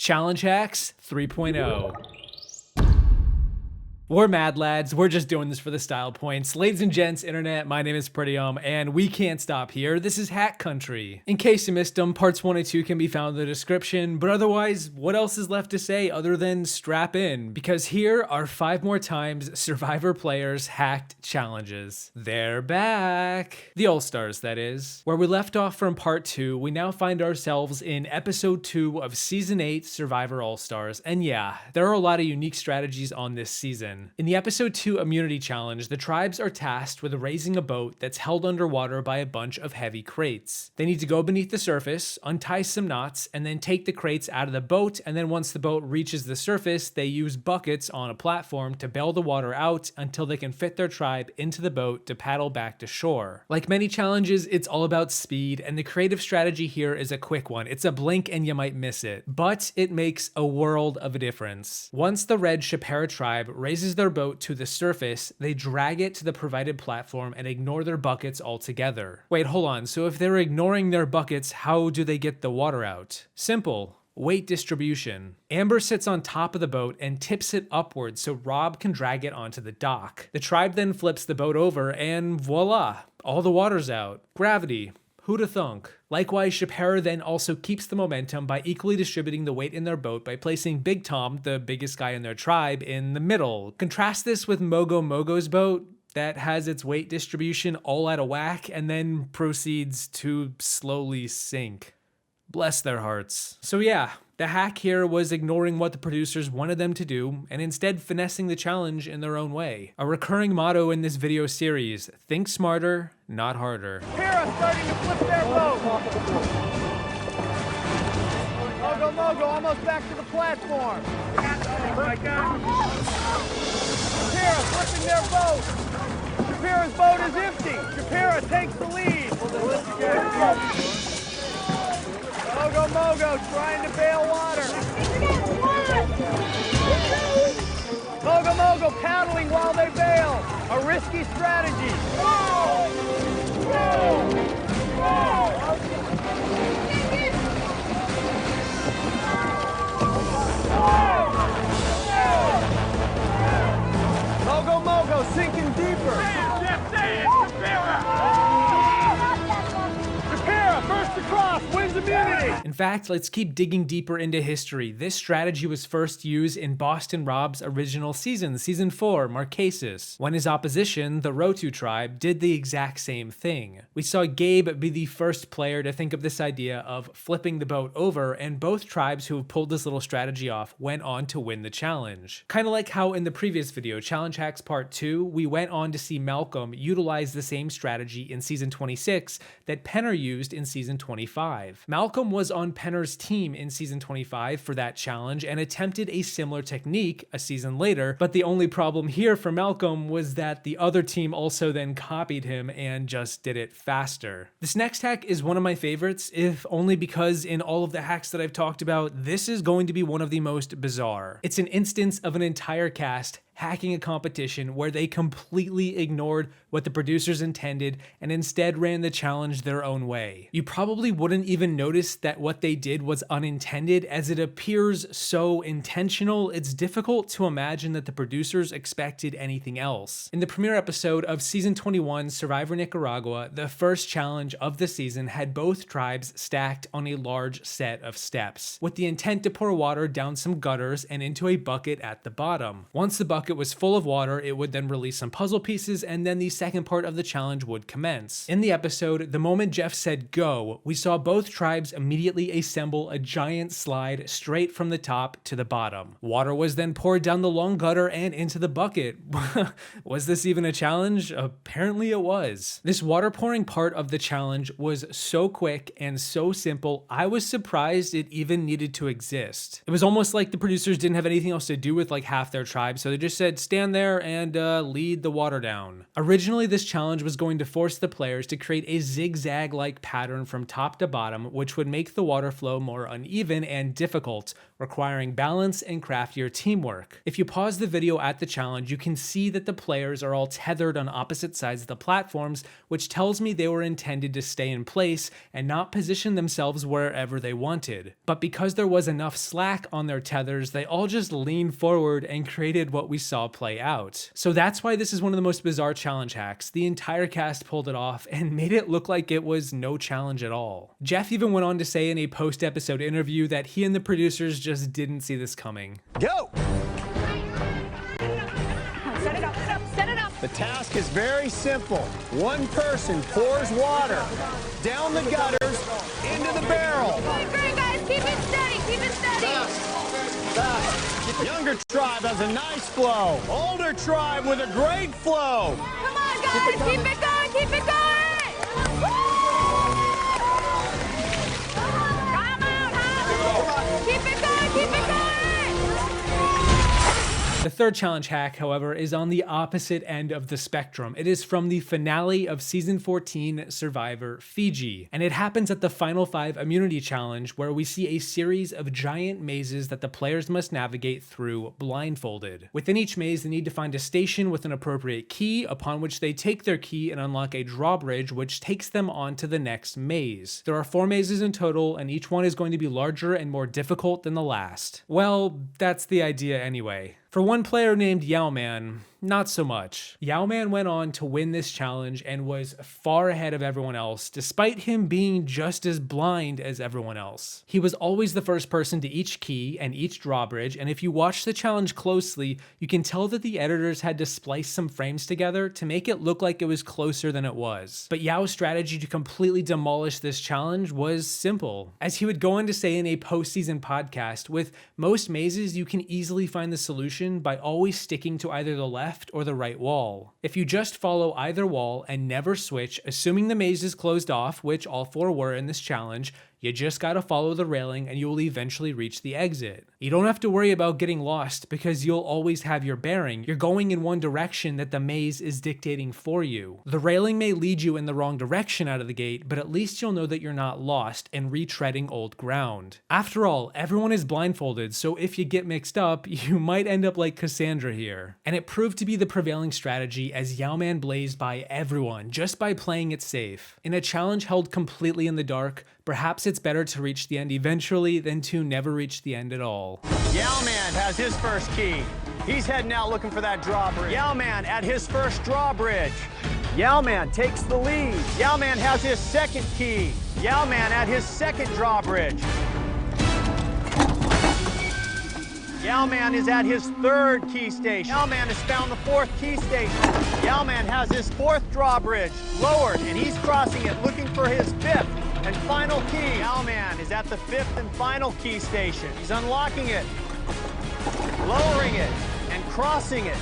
Challenge Hacks 3.0. We're mad lads, we're just doing this for the style points. Ladies and gents, internet, my name is Peridiam, and we can't stop here. This is Hack Country. In case you missed them, parts 1 and 2 can be found in the description, but otherwise, what else is left to say other than strap in? Because here are 5 more times Survivor players hacked challenges. They're back! The All-Stars, that is. Where we left off from part 2, we now find ourselves in episode 2 of season 8 Survivor All-Stars, and yeah, there are a lot of unique strategies on this season. In the episode 2 immunity challenge, the tribes are tasked with raising a boat that's held underwater by a bunch of heavy crates. They need to go beneath the surface, untie some knots, and then take the crates out of the boat, and then once the boat reaches the surface, they use buckets on a platform to bail the water out until they can fit their tribe into the boat to paddle back to shore. Like many challenges, it's all about speed, and the creative strategy here is a quick one. It's a blink and you might miss it, but it makes a world of a difference. Once the Red Shapera tribe raises their boat to the surface, they drag it to the provided platform and ignore their buckets altogether. Wait, hold on, so if they're ignoring their buckets, how do they get the water out? Simple. Weight distribution. Amber sits on top of the boat and tips it upwards so Rob can drag it onto the dock. The tribe then flips the boat over and voila, all the water's out. Gravity. Who'da thunk? Likewise, Shapera then also keeps the momentum by equally distributing the weight in their boat by placing Big Tom, the biggest guy in their tribe, in the middle. Contrast this with Mogo Mogo's boat that has its weight distribution all out of whack and then proceeds to slowly sink. Bless their hearts. So yeah, the hack here was ignoring what the producers wanted them to do and instead finessing the challenge in their own way. A recurring motto in this video series, think smarter, not harder. Kara starting to flip their boat. Mogo Mogo almost back to the platform. Oh my God. Shapera flipping their boat. Shapera's boat is empty. Shapera takes the lead. Mogo Mogo trying to bail water. Mogo Mogo paddling while they bail. A risky strategy. Mogo Mogo sinking deeper. Shapera first across, wins immunity. In fact, let's keep digging deeper into history. This strategy was first used in Boston Rob's original season, season 4, Marquesas, when his opposition, the Rotu tribe, did the exact same thing. We saw Gabe be the first player to think of this idea of flipping the boat over, and both tribes who have pulled this little strategy off went on to win the challenge. Kinda like how in the previous video, Challenge Hacks Part 2, we went on to see Malcolm utilize the same strategy in season 26 that Penner used in season 25. Malcolm was on Penner's team in season 25 for that challenge and attempted a similar technique a season later, but the only problem here for Malcolm was that the other team also then copied him and just did it faster. This next hack is one of my favorites, if only because in all of the hacks that I've talked about, this is going to be one of the most bizarre. It's an instance of an entire cast hacking a competition where they completely ignored what the producers intended and instead ran the challenge their own way. You probably wouldn't even notice that what they did was unintended, as it appears so intentional. It's difficult to imagine that the producers expected anything else. In the premiere episode of season 21 Survivor Nicaragua, the first challenge of the season had both tribes stacked on a large set of steps, with the intent to pour water down some gutters and into a bucket at the bottom. Once the bucket was full of water, it would then release some puzzle pieces, and then the second part of the challenge would commence. In the episode, the moment Jeff said go, we saw both tribes immediately assemble a giant slide straight from the top to the bottom. Water was then poured down the long gutter and into the bucket. Was this even a challenge? Apparently it was. This water pouring part of the challenge was so quick and so simple, I was surprised it even needed to exist. It was almost like the producers didn't have anything else to do with like half their tribe, so they just said stand there and lead the water down. Originally, this challenge was going to force the players to create a zigzag-like pattern from top to bottom, which would make the water flow more uneven and difficult, requiring balance and craftier teamwork. If you pause the video at the challenge, you can see that the players are all tethered on opposite sides of the platforms, which tells me they were intended to stay in place and not position themselves wherever they wanted. But because there was enough slack on their tethers, they all just leaned forward and created what we saw play out. So that's why this is one of the most bizarre challenge hacks. The entire cast pulled it off and made it look like it was no challenge at all. Jeff even went on to say in a post-episode interview that he and the producers just didn't see this coming. Go! Set it up, set it up, set it up. The task is very simple. One person pours water down the gutters into the barrel. Going great, guys. Keep it steady, keep it steady. Younger tribe has a nice flow. Older tribe with a great flow. Come on, guys. Keep it going, keep it going. Woo! Come on, Holly. Keep it going, keep it going. The third challenge hack, however, is on the opposite end of the spectrum. It is from the finale of Season 14 Survivor Fiji, and it happens at the Final 5 Immunity Challenge, where we see a series of giant mazes that the players must navigate through blindfolded. Within each maze, they need to find a station with an appropriate key, upon which they take their key and unlock a drawbridge, which takes them on to the next maze. There are 4 mazes in total, and each one is going to be larger and more difficult than the last. Well, that's the idea anyway. For one player named Yowman, not so much. Yowman went on to win this challenge and was far ahead of everyone else, despite him being just as blind as everyone else. He was always the first person to each key and each drawbridge, and if you watch the challenge closely, you can tell that the editors had to splice some frames together to make it look like it was closer than it was. But Yao's strategy to completely demolish this challenge was simple. As he would go on to say in a postseason podcast, with most mazes you can easily find the solution by always sticking to either the left or the right wall. If you just follow either wall and never switch, assuming the maze is closed off, which all 4 were in this challenge, you just gotta follow the railing and you will eventually reach the exit. You don't have to worry about getting lost because you'll always have your bearing. You're going in one direction that the maze is dictating for you. The railing may lead you in the wrong direction out of the gate, but at least you'll know that you're not lost and retreading old ground. After all, everyone is blindfolded, so if you get mixed up, you might end up like Cassandra here. And it proved to be the prevailing strategy as Yowman blazed by everyone just by playing it safe. In a challenge held completely in the dark, perhaps it's better to reach the end eventually than to never reach the end at all. Yowman has his first key. He's heading out looking for that drawbridge. Yowman at his first drawbridge. Yowman takes the lead. Yowman has his second key. Yowman at his second drawbridge. Yowman is at his third key station. Yowman has found the 4th key station. Yowman has his 4th drawbridge lowered, and he's crossing it looking for his 5th and final key. Yowman is at the 5th and final key station. He's unlocking it, lowering it, and crossing it.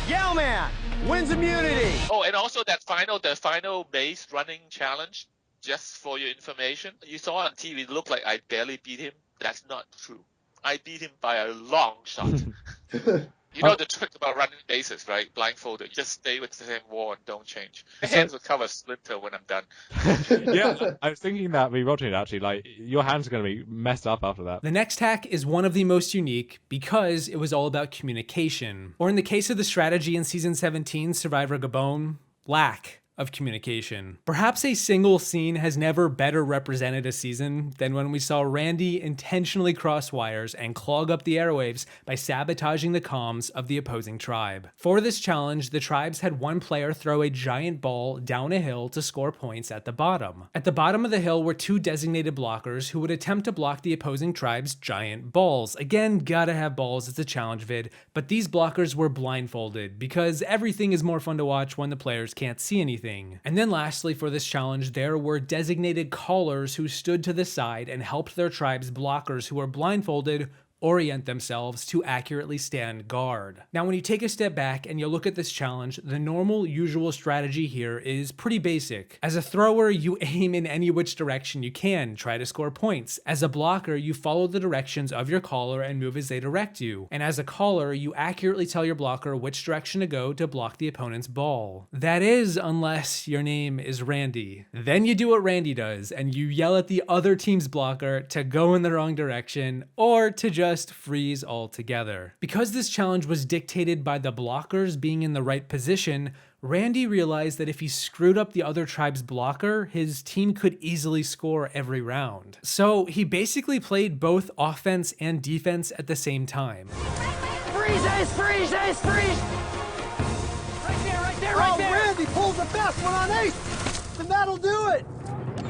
Yowman wins immunity. Oh, and also the final base running challenge, just for your information. You saw on TV, it looked like I barely beat him. That's not true. I beat him by a long shot. You know the trick about running bases, right? Blindfolded. Just stay with the same wall and don't change. My hands will cover splinter when I'm done. Yeah, I was thinking that rewatching it actually, like your hands are going to be messed up after that. The next hack is one of the most unique because it was all about communication. Or in the case of the strategy in Season 17, Survivor Gabon, lack of communication. Perhaps a single scene has never better represented a season than when we saw Randy intentionally cross wires and clog up the airwaves by sabotaging the comms of the opposing tribe. For this challenge, the tribes had one player throw a giant ball down a hill to score points at the bottom. At the bottom of the hill were 2 designated blockers who would attempt to block the opposing tribe's giant balls. Again, gotta have balls, it's a challenge vid, but these blockers were blindfolded because everything is more fun to watch when the players can't see anything. And then lastly, for this challenge, there were designated callers who stood to the side and helped their tribe's blockers who were blindfolded orient themselves to accurately stand guard. Now, when you take a step back and you look at this challenge, the normal, usual strategy here is pretty basic. As a thrower, you aim in any which direction you can, try to score points. As a blocker, you follow the directions of your caller and move as they direct you. And as a caller, you accurately tell your blocker which direction to go to block the opponent's ball. That is, unless your name is Randy. Then you do what Randy does, and you yell at the other team's blocker to go in the wrong direction, or to just freeze altogether. Because this challenge was dictated by the blockers being in the right position, Randy realized that if he screwed up the other tribe's blocker, his team could easily score every round. So he basically played both offense and defense at the same time. Freeze, Ace, freeze, Ace, freeze! Right there, right there, right there! Randy pulls the best one on Ace! Then that'll do it!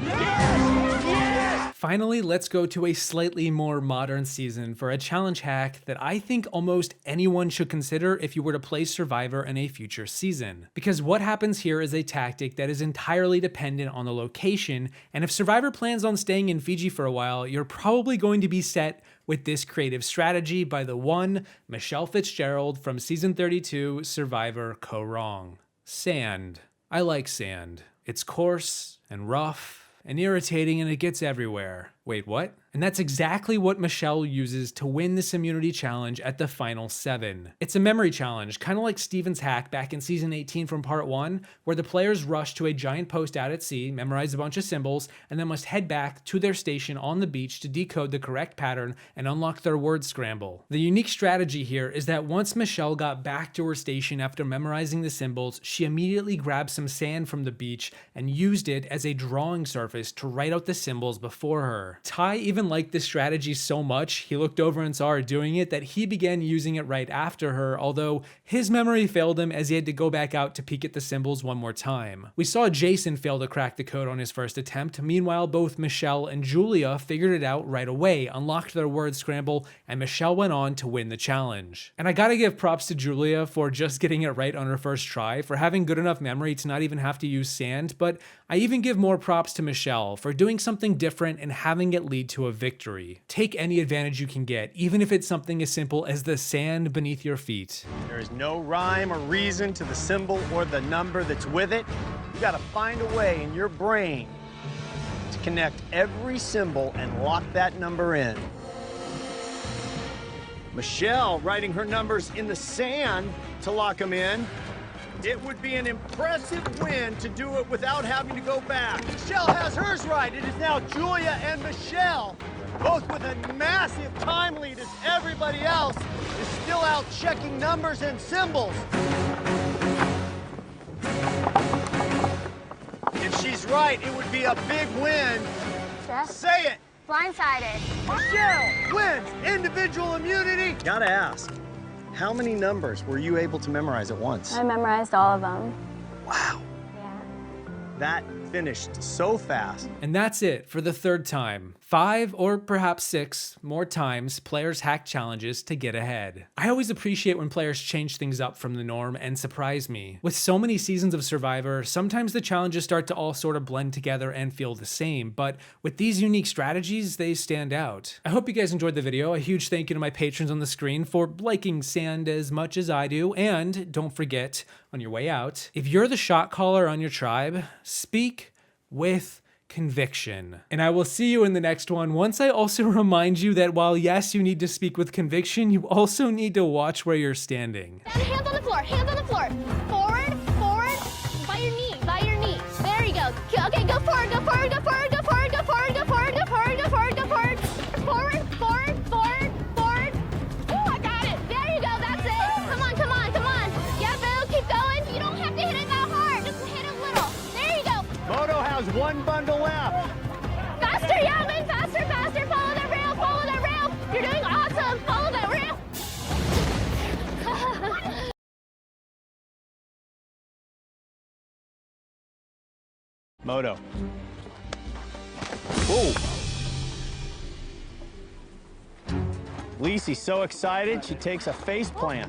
Yes! Yes! Finally, let's go to a slightly more modern season for a challenge hack that I think almost anyone should consider if you were to play Survivor in a future season. Because what happens here is a tactic that is entirely dependent on the location, and if Survivor plans on staying in Fiji for a while, you're probably going to be set with this creative strategy by the one Michelle Fitzgerald from season 32 Survivor Ko Wrong. Sand. I like sand. It's coarse and rough and irritating, and it gets everywhere. Wait, what? And that's exactly what Michelle uses to win this immunity challenge at the final 7. It's a memory challenge, kind of like Steven's hack back in season 18 from part 1, where the players rush to a giant post out at sea, memorize a bunch of symbols, and then must head back to their station on the beach to decode the correct pattern and unlock their word scramble. The unique strategy here is that once Michelle got back to her station after memorizing the symbols, she immediately grabbed some sand from the beach and used it as a drawing surface to write out the symbols before her. Ty even liked this strategy so much, he looked over and saw her doing it, that he began using it right after her, although his memory failed him as he had to go back out to peek at the symbols one more time. We saw Jason fail to crack the code on his first attempt. Meanwhile, both Michelle and Julia figured it out right away, unlocked their word scramble, and Michelle went on to win the challenge. And I gotta give props to Julia for just getting it right on her first try, for having good enough memory to not even have to use sand, but I even give more props to Michelle for doing something different and having it lead to a victory. Take any advantage you can get, even if it's something as simple as the sand beneath your feet. There is no rhyme or reason to the symbol or the number that's with it. You gotta find a way in your brain to connect every symbol and lock that number in. Michelle writing her numbers in the sand to lock them in. It would be an impressive win to do it without having to go back. Michelle has hers right. It is now Julia and Michelle, both with a massive time lead as everybody else is still out checking numbers and symbols. If she's right, it would be a big win. Jeff? Say it. Blindsided. Michelle wins individual immunity. Gotta ask, how many numbers were you able to memorize at once? I memorized all of them. Wow. Yeah. That finished so fast. And that's it for the third time. 5 or perhaps 6 more times players hack challenges to get ahead. I always appreciate when players change things up from the norm and surprise me. With so many seasons of Survivor, sometimes the challenges start to all sort of blend together and feel the same, but with these unique strategies, they stand out. I hope you guys enjoyed the video. A huge thank you to my patrons on the screen for liking sand as much as I do, and don't forget, on your way out, if you're the shot caller on your tribe, speak with conviction. And I will see you in the next one, once I also remind you that while yes, you need to speak with conviction, you also need to watch where you're standing. Hands on the floor, hands on the floor. Forward, forward, by your knee, by your knee. There you go. Okay, go forward, go forward, go forward, go forward, go forward, go forward, go forward, go forward, go forward. Forward, forward, forward, forward. Ooh, I got it. There you go, that's it. Come on, come on, come on. Yeah, Boo, keep going. You don't have to hit it that hard, just hit it little. There you go. Moto has one bundle left. Faster, Yavin, faster, faster. Follow that rail, follow that rail. You're doing awesome. Follow that rail. Moto. Whoa. Lisi's so excited, she takes a face plant.